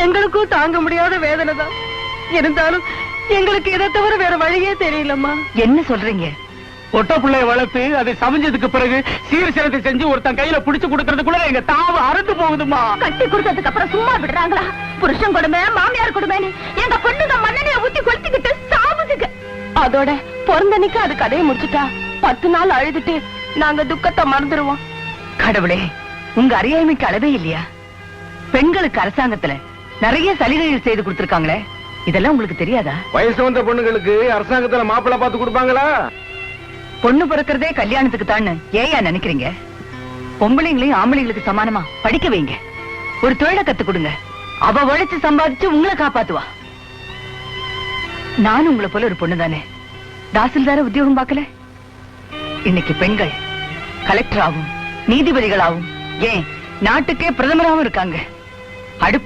எங்களுக்கும் தாங்க முடியாத வேதனை தான். இருந்தாலும் எங்களுக்கு இதை தவிர வேற வழியே தெரியலம்மா. என்ன சொல்றீங்க? ஒட்ட பிள்ளைய வளர்த்து அதை சமைஞ்சதுக்கு பிறகு சீர்சிரத்தை செஞ்சு ஒருத்தன் கையில புடிச்சு கொடுக்கறதுக்குள்ள எங்க தாவு அறுந்து போகுதுமா. கட்டி கொடுத்ததுக்கு அப்புறம் சும்மா விடுறாங்களா? புருஷன் கொடுமை, மாமியார் கொடுமைன்னு எங்க பொண்ணுங்க மண்ணெண்ணைய ஊத்தி கொளுத்திக்கிட்டு சாவுதுங்க. அதோட பிறந்தனிக்கு அது கதையை முடிச்சுட்டா 10 நாள் அழுதுட்டு நாங்க துக்கத்தை மறந்துடுவோம். கடவுளே, உங்க அறியாமைக்கு அளவே இல்லையா? பெண்களுக்கு அரசாங்கத்துல நிறைய சலுகைகள் செய்து கொடுத்திருக்காங்களே, இதெல்லாம் உங்களுக்கு தெரியாதா? வயசு வந்த பொண்ணுங்களுக்கு அரசாங்கத்துல மாப்பிள்ளை பார்த்து கொடுப்பாங்களா? பொண்ணு பிறக்கிறதே கல்யாணத்துக்கு தான்னு ஏயா நினைக்கிறீங்க? பொம்பளைங்களையும் ஆம்பளைங்களுக்கு சமானமா படிக்க வைங்க. ஒரு தொழிலை கத்து கொடுங்க. அவ உழைச்சு சம்பாதிச்சு உங்களை காப்பாத்துவா. நானும் உங்களை போல ஒரு பொண்ணு தானே. தாசில்தார உத்தியோகம் பார்க்கல. இன்னைக்கு பெண்கள் கலெக்டராகவும் நீதிபதிகளாகவும், ஏன் நாட்டுக்கே பிரதமராகவும் இருக்காங்க.